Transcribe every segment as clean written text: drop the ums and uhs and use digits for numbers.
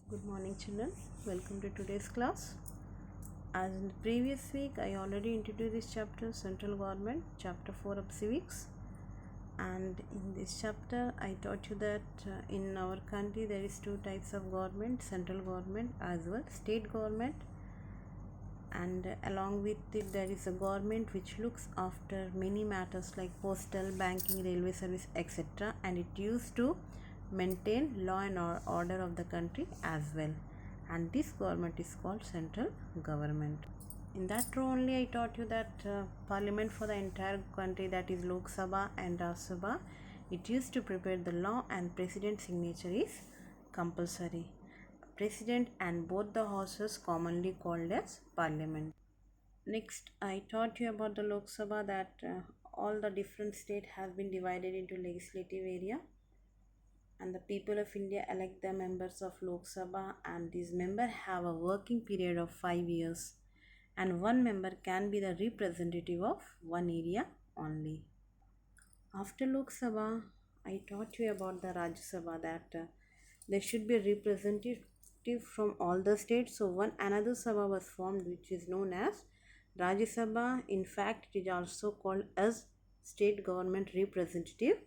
Good morning, children. Welcome to today's class. As in the previous week, I already introduced this chapter, Central Government, Chapter 4 of Civics. And in this chapter, I taught you that in our country there is two types of government, central government as well, state government. And along with it, there is a government which looks after many matters like postal, banking, railway service, etc. And it used to maintain law and order of the country as well. And this government is called central government. In that row only I taught you that parliament for the entire country, that is Lok Sabha and Rajya Sabha, it used to prepare the law and president's signature is compulsory. President and both the houses commonly called as parliament. Next, I taught you about the Lok Sabha, that all the different state has been divided into legislative area, and the people of India elect the members of Lok Sabha, and these members have a working period of 5 years, and one member can be the representative of one area only. After Lok Sabha, I taught you about the Rajya Sabha, that there should be a representative from all the states. So one another Sabha was formed which is known as Rajya Sabha. In fact, it is also called as State Government Representative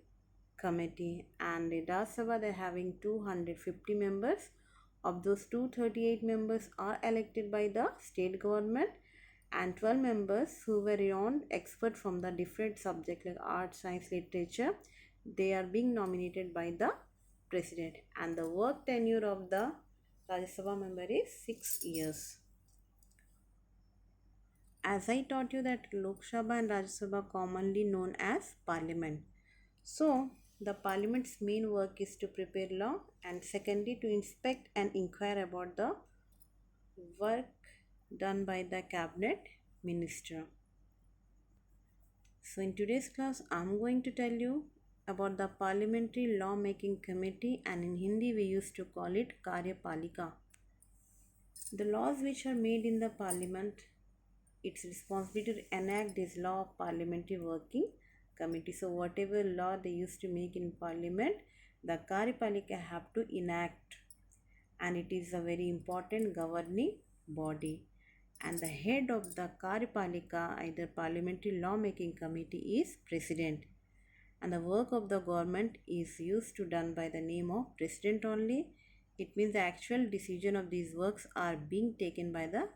Committee. And in Rajya Sabha, they are having 250 members. Of those, 238 members are elected by the state government, and 12 members who were renowned expert from the different subjects like art, science, literature, they are being nominated by the president, and the work tenure of the Rajya Sabha member is 6 years. As I taught you that Lok Sabha and Rajya Sabha commonly known as parliament. So the parliament's main work is to prepare law, and secondly to inspect and inquire about the work done by the cabinet minister. So in today's class, I'm going to tell you about the Parliamentary Law Making Committee, and in Hindi we used to call it Karyapalika. The laws which are made in the parliament, it's responsibility to enact this law of parliamentary working committee. So whatever law they used to make in parliament, the Karyapalika have to enact, and it is a very important governing body. And the head of the Karyapalika, either parliamentary lawmaking committee, is president, and the work of the government is used to done by the name of president only. It means the actual decision of these works are being taken by the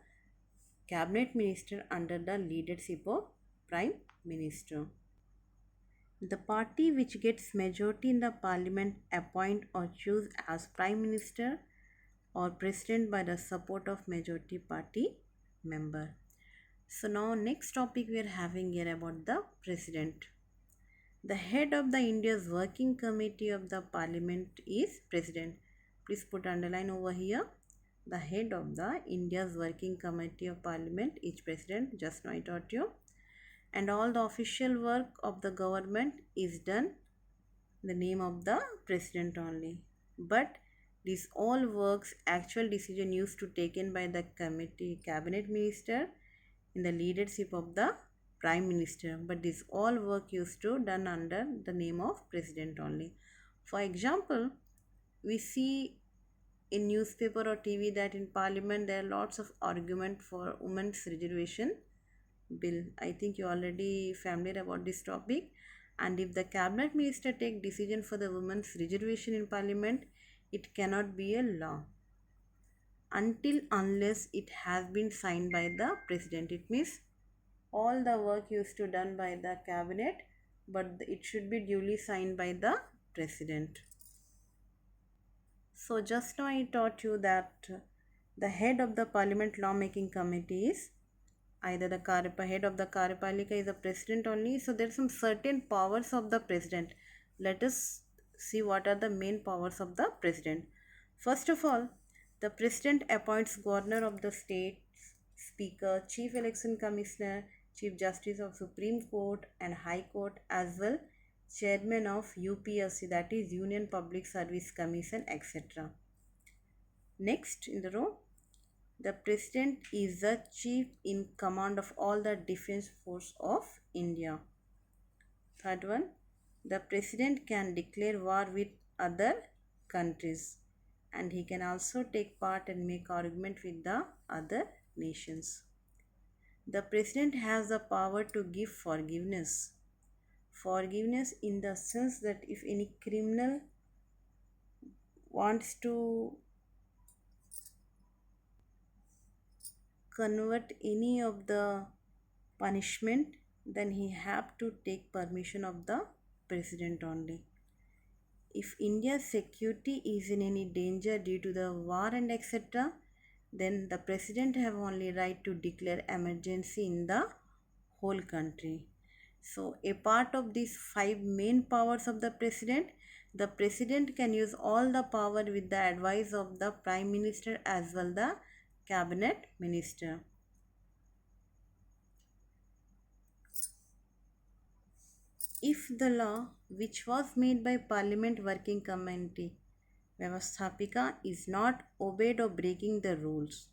cabinet minister under the leadership of prime minister. The party which gets majority in the parliament appoint or choose as prime minister or president by the support of majority party member. So now next topic we are having here about the president. The head of the India's working committee of the parliament is president. Please put underline over here. The head of the India's working committee of parliament is president. Just now I taught you. And all the official work of the government is done in the name of the president only. But these all works, actual decision used to taken by the committee cabinet minister in the leadership of the prime minister, but this all work used to done under the name of president only. For example, we see in newspaper or TV that in parliament there are lots of argument for women's reservation bill. I think you already familiar about this topic. And if the cabinet minister take decision for the women's reservation in parliament, it cannot be a law until unless it has been signed by the president. It means all the work used to done by the cabinet, but it should be duly signed by the president. So just now I taught you that the head of the parliament lawmaking committee is either the head of the Karyapalika is the president only. So there are some certain powers of the president. Let us see what are the main powers of the president. First of all, the president appoints governor of the state, speaker, chief election commissioner, chief justice of Supreme Court and High Court, as well chairman of UPSC, that is Union Public Service Commission, etc. Next in the row, the president is the chief in command of all the defense force of India. Third one, the president can declare war with other countries. and he can also take part and make argument with the other nations. The president has the power to give forgiveness. Forgiveness in the sense that if any criminal wants to convert any of the punishment, then he have to take permission of the president only. If India's security is in any danger due to the war and etc., then the president have only right to declare emergency in the whole country. So a part of these five main powers of the president can use all the power with the advice of the prime minister as well the cabinet minister. If the law which was made by Parliament Working Committee Vyavasthapika is not obeyed or breaking the rules,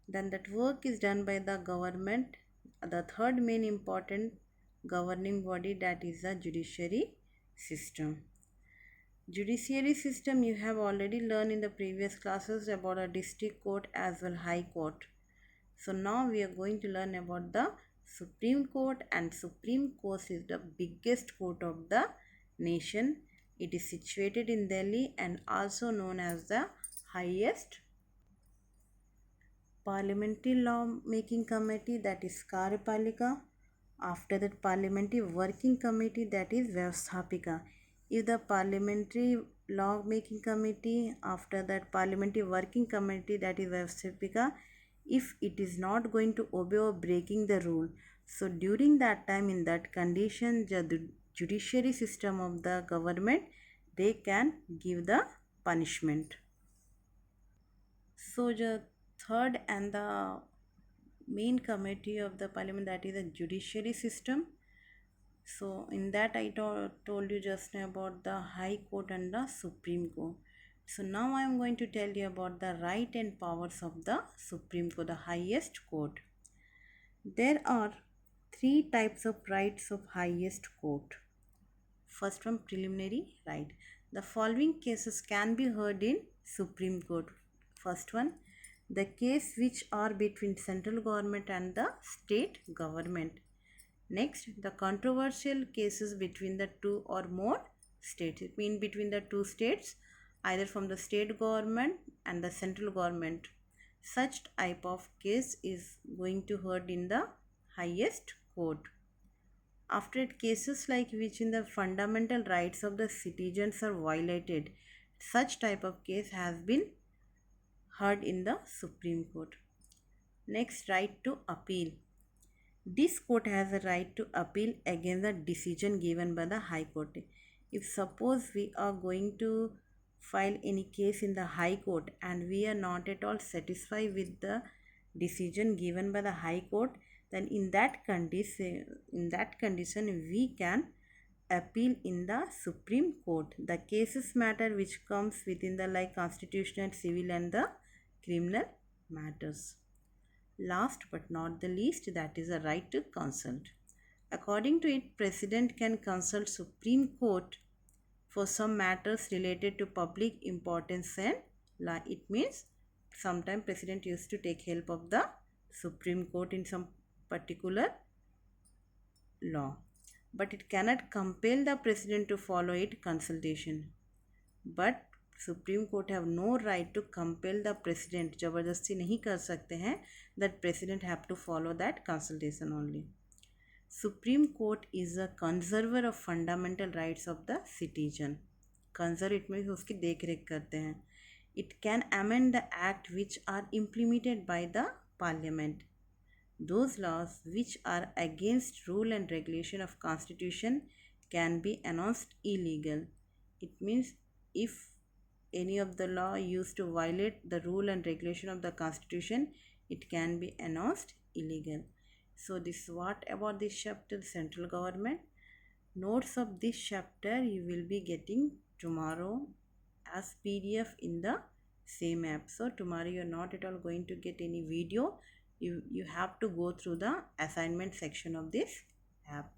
then that work is done by the government, the third main important governing body, that is the judiciary system. Judiciary system you have already learned in the previous classes about a district court as well high court. So now we are going to learn about the Supreme Court, and Supreme Court is the biggest court of the nation. It is situated in Delhi and also known as the highest parliamentary law making committee, that is Karyapalika. After that, parliamentary working committee, that is Vyavasthapika. If the parliamentary law making committee, after that parliamentary working committee, that is Vyavasthapika, if it is not going to obey or breaking the rule, so during that time, in that condition, the judiciary system of the government, they can give the punishment. So the third and the main committee of the parliament, that is the judiciary system. So in that I told you just now about the high court and the supreme court. So now I am going to tell you about the right and powers of the supreme court, the highest court. There are three types of rights of highest court. First one, preliminary right. The following cases can be heard in Supreme Court. First one, the case which are between central government and the state government. Next, the controversial cases between the two or more states. It means between the two states, either from the state government and the central government. Such type of case is going to heard in the highest court. After it, cases like which in the fundamental rights of the citizens are violated, such type of case has been heard in the Supreme Court. Next, right to appeal. This court has a right to appeal against the decision given by the High Court. If suppose we are going to file any case in the High Court and we are not at all satisfied with the decision given by the High Court, then in that condition we can appeal in the Supreme Court. The cases matter which comes within the like constitutional, civil and the criminal matters. Last but not the least, that is a right to consult. According to it, President can consult Supreme Court for some matters related to public importance and law. It means sometimes President used to take help of the Supreme Court in some particular law. But it cannot compel the President to follow it consultation. But Supreme Court have no right to compel the President, ज़बरदस्ती नहीं कर सकते हैं that President have to follow that consultation only. Supreme Court is a conserver of fundamental rights of the citizen. Conserve it means उसकी देख रेख करते हैं. It can amend the act which are implemented by the Parliament. Those laws which are against rule and regulation of constitution can be announced illegal. It means if any of the law used to violate the rule and regulation of the constitution, it can be announced illegal. So this is what about this chapter, central government. Notes of this chapter you will be getting tomorrow as PDF in the same app. So tomorrow you are not at all going to get any video. You have to go through the assignment section of this app.